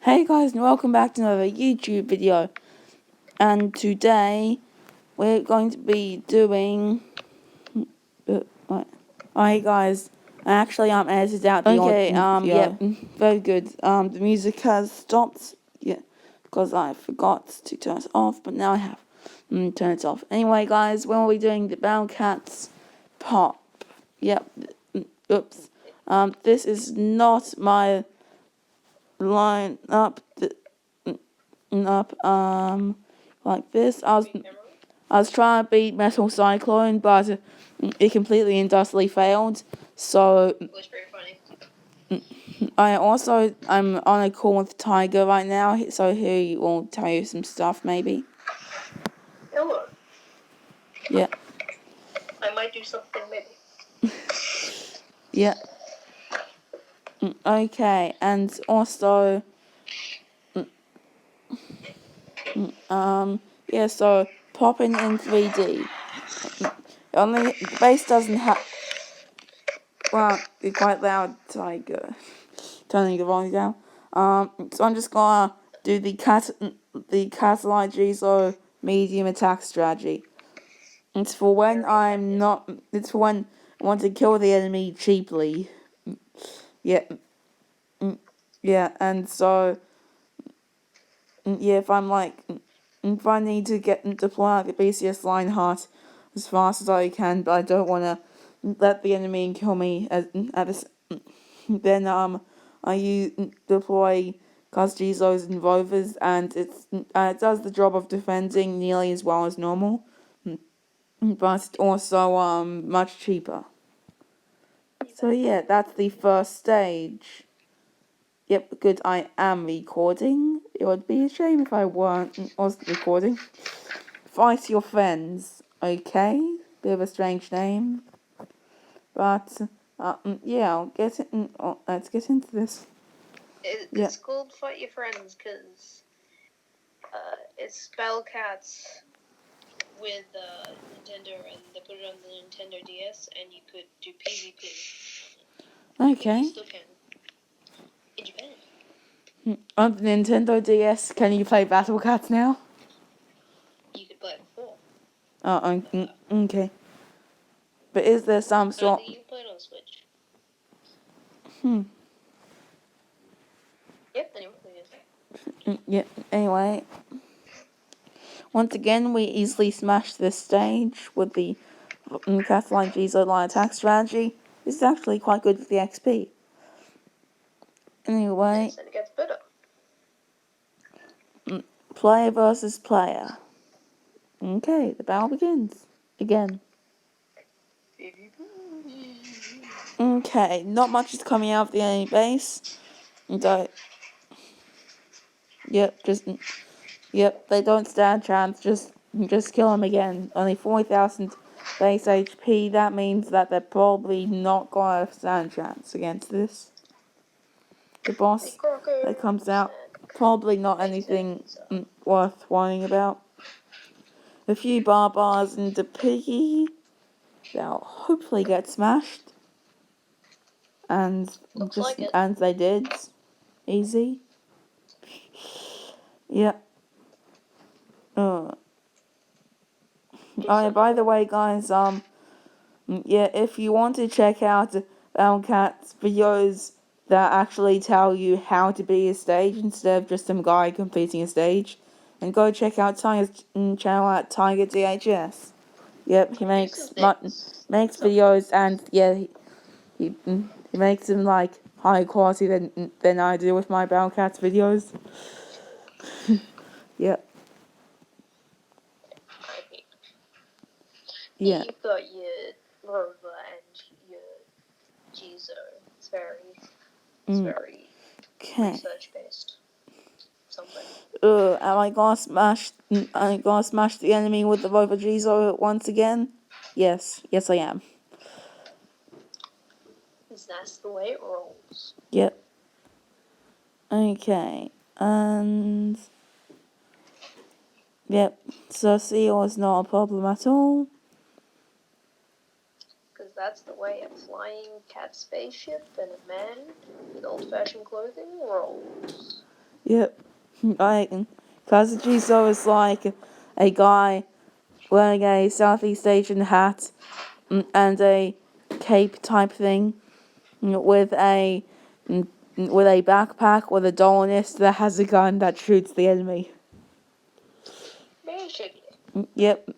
Hey guys, and welcome back to another YouTube video. And today we're going to be doing. What? Oh, hey guys, I actually edited out the audio. Yep, very good. The music has stopped. Yeah, because I forgot to turn it off, but now I have turned it off. Anyway, guys, when are we doing the Battle Cats pop? Yep. Oops. This is not my line up. Like this. I was trying to beat Metal Cyclone, but it completely and utterly failed. So It was very funny. I'm on a call with Tiger right now, so he will tell you some stuff maybe. Hello. Yeah. I might do something maybe. Yeah. Okay, and also yeah, so popping in 3D. Only the bass doesn't have. Well, it's quite loud, Tiger. Turning the volume down. So I'm just gonna do the Catalite Gizo medium attack strategy. It's for when I'm not. It's for when I want to kill the enemy cheaply. Yeah. Yeah, and so. Yeah, if I'm like. If I need to deploy out the BCS Lionheart as fast as I can, but I don't want to let the enemy kill me then I deploy Castizos and Rovers, and it does the job of defending nearly as well as normal, but it's also much cheaper. So yeah, that's the first stage. Yep, good. I am recording. It would be a shame if I wasn't recording. Fight your friends. Okay, bit of a strange name, but yeah, let's get into this. It's called Fight Your Friends because it's Battle Cats with Nintendo, and they put it on the Nintendo DS, and you could do PvP. Okay. But you still can. In Japan. On the Nintendo DS, can you play Battle Cats now? You could play it before. Oh, okay. But is there some sort? I think you can play it on Switch. Yep. Anyway. Yeah. Anyway. Once again, we easily smashed this stage with the Catalite Gizo line attack strategy. This is actually quite good for the XP. Anyway. And it gets better. Player versus player. Okay, the battle begins. Again. Okay, not much is coming out of the enemy base. Yep, they don't stand a chance. Just kill them again. Only 40,000 base HP. That means that they're probably not gonna stand a chance against this. The boss that comes out, probably not anything worth worrying about. A few barbars and the piggy, they'll hopefully get smashed. And and they did. Easy. Yep. Oh, yeah, by the way, guys, yeah, if you want to check out Cat's videos that actually tell you how to beat a stage instead of just some guy completing a stage, and go check out Tiger's channel at Tiger DHS. Yep, he makes videos, and yeah, he makes them like higher quality than I do with my Cats videos. Yep. Yeah. You've got your Rover and your Gizo. It's very research based. Something. Am I gonna smash the enemy with the Rover Gizo once again? Yes, I am. That's the way it rolls. Yep. Okay, and yep, so seal is not a problem at all. Because that's the way a flying cat spaceship and a man with old-fashioned clothing rolls. Yep. Kazuchizo is like a guy wearing a Southeast Asian hat and a cape type thing with a backpack with a doll in it that has a gun that shoots the enemy. Basically. Yep.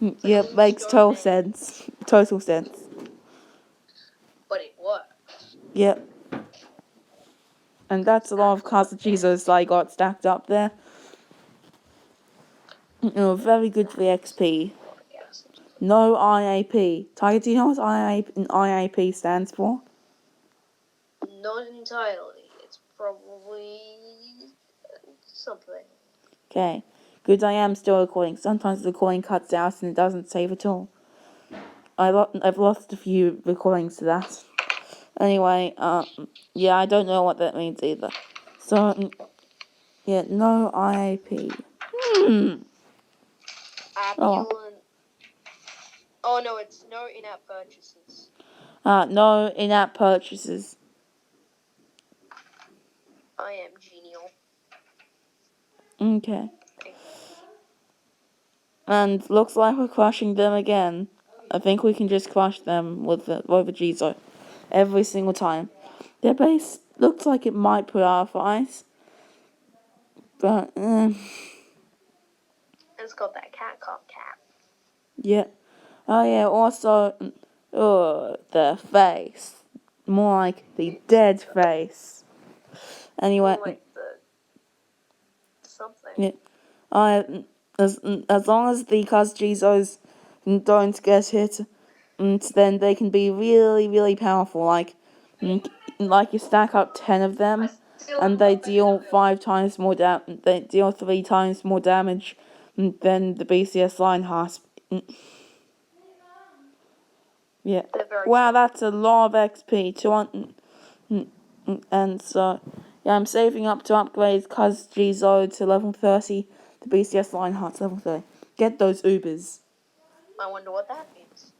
It's Yep, like makes total Starman, sense. Total sense. but it works. Yep. And that's a lot of Kazuchizos that I got stacked up there. Very good for the XP. No IAP. Tiger, do you know what IAP stands for? Not entirely. It's probably something. Okay. Good, I am still recording. Sometimes the recording cuts out and it doesn't save at all. I've lost a few recordings to that. Anyway, yeah, I don't know what that means either. So, yeah, no IAP. Opulent. Oh no, it's no in-app purchases. No in-app purchases. I am genial. Okay. And looks like we're crushing them again. I think we can just crush them with the Jizo every single time. Their base looks like it might put out a fight, but It's got that cat cop cap. yeah. Oh yeah. Also, the face, more like the dead face. Anyway, Like the something. yeah. As long as the Kazujizos don't get hit, then they can be really, really powerful. Like you stack up 10 of them, and they deal 5 times more They deal 3 times more damage than the BCS Lionheart. Yeah. Wow, that's a lot of XP. 200. And so, yeah, I'm saving up to upgrade Kazuchizo to level 30. The BCS Lionheart's level 30. Get those Ubers. I wonder what that means.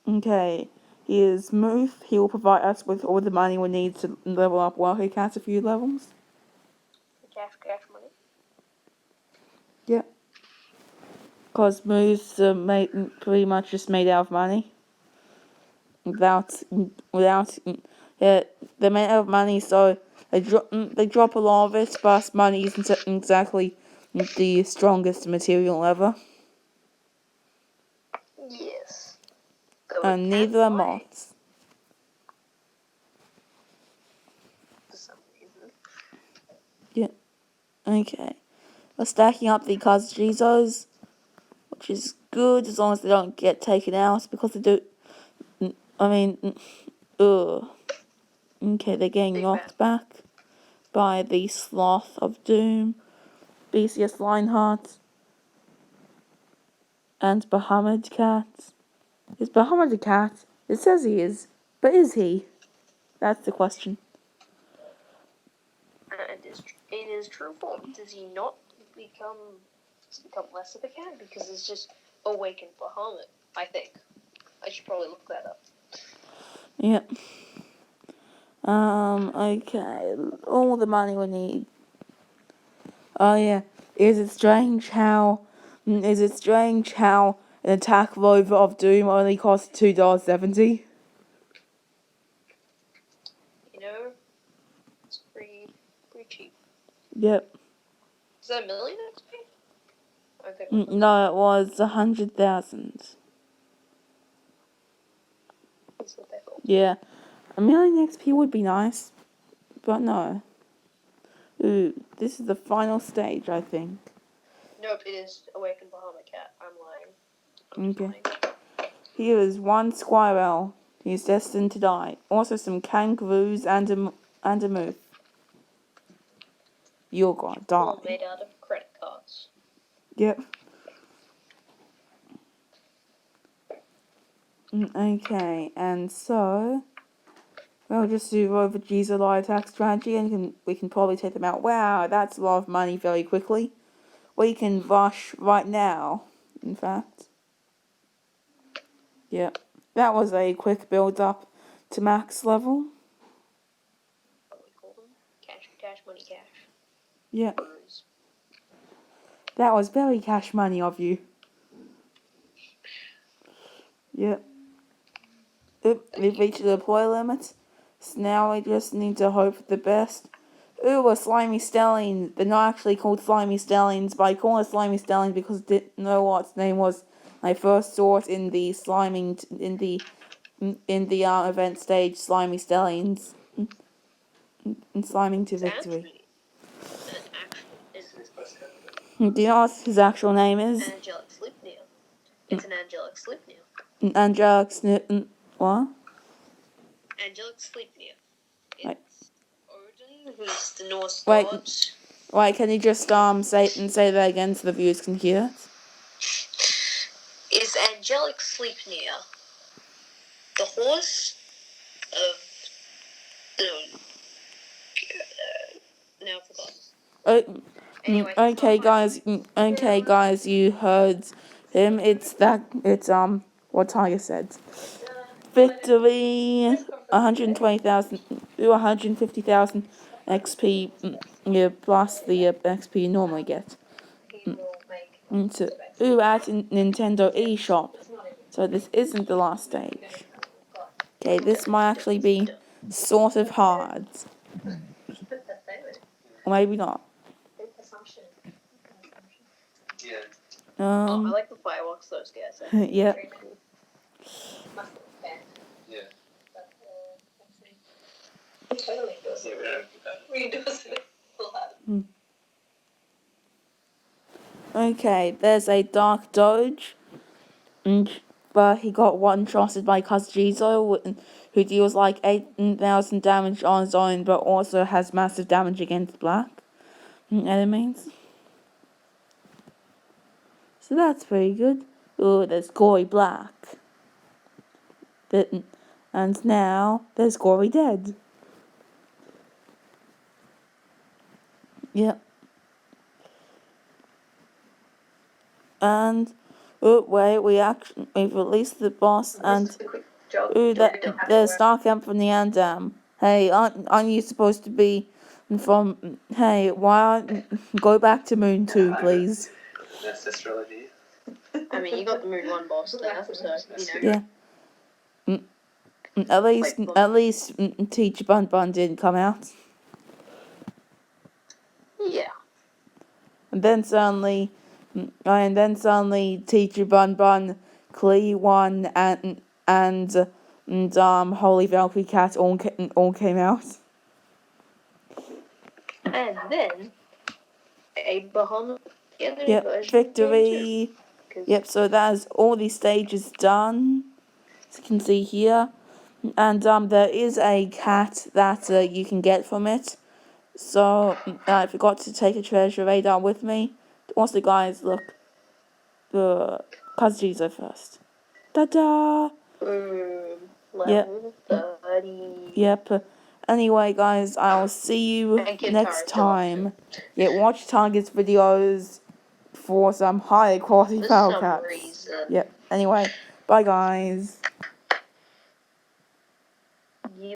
Okay, here's Muth. He will provide us with all the money we need to level up Wahoo Cat a few levels. Cash money. Yep. Because Muth's pretty much just made out of money. Without, they're made out of money, so they drop a lot of it, but money isn't exactly the strongest material ever. Yes. And neither are moths. For some reason. Yeah. Okay. We're stacking up the Kazujizos, which is good as long as they don't get taken out, because they do. I mean, ugh. Okay, they're getting knocked back by the Sloth of Doom, BCS Lionheart, and Bahamut Cat. Is Bahamut a cat? It says he is, but is he? That's the question. In his true form, does he not become less of a cat because it's just awakened Bahamut? I think. I should probably look that up. Yep. Okay. All the money we need. Oh yeah. Is it strange how an attack rover of doom only costs $2.70? You know, it's pretty cheap. Yep. Is that a million XP? Okay. No, it was 100,000. That's what they hold. Yeah. A million XP would be nice, but no. Ooh, this is the final stage, I think. Nope, it is Awakened Bahamut Cat. I'm lying. Okay. Here is one squirrel. He is destined to die. Also some kangaroos and a moose. You're gonna die. All made out of credit cards. Yep. Okay, and so we'll just do over G's light attack strategy, and we can probably take them out. Wow, that's a lot of money very quickly. We can rush right now, in fact. Yep. That was a quick build up to max level. 20 cash. Yeah. That was very cash money of you. Yep. We've reached the deploy limit. So now we just need to hope for the best. Ooh, a slimy stellene. They're not actually called slimy stellenes, but I call it slimy stellene because I didn't know what its name was. I first saw it in the event stage, slimy stellenes. And sliming to It's victory. actually Do you know what his actual name is? angelic sleep nail. It's an angelic sleep nail. Angelic what? Angelic sleep nail. Right. It's Origin, who's the Norse Wait. gods. Right, can you just say that again so the viewers can hear it? Is angelic sleep nail the horse of the now I forgot. Anyway, Okay, guys, you heard him. It's what Tiger said. Victory, 120,000, 150,000 XP, plus the XP you normally get. So, at Nintendo eShop. So this isn't the last stage. Okay, this might actually be sort of hard. Or maybe not. I like the fireworks those guys are. Yeah. Totally does it. Okay, there's a Dark Doge, but he got one-shotted by Kazujizo, who deals like 8,000 damage on his own, but also has massive damage against black enemies. So that's pretty good. Oh, there's Gory Black. And now there's Gory Dead. Yep. And wait, we've released the boss, and there's Dark Emperor Neandam. Hey, aren't you supposed to be from? Hey, why aren't go back to Moon 2, please? I mean, you got the Moon 1 boss there, so you know. Yeah. At least Teacher Bun Bun didn't come out. Yeah. And then suddenly Teacher Bun Bun, Klee 1, and Holy Valkyrie Cat all came out. And then a Bahamut. Yep, victory. Yep, so that is all these stages done. As you can see here. And there is a cat that you can get from it. So I forgot to take a treasure radar with me. Also, guys, look. Kazujizo first. Ta-da! Level 30. Yep. Anyway, guys, I'll see you next time. Yeah, watch Target's videos for some higher quality Power Cats. Yep. Anyway, bye, guys.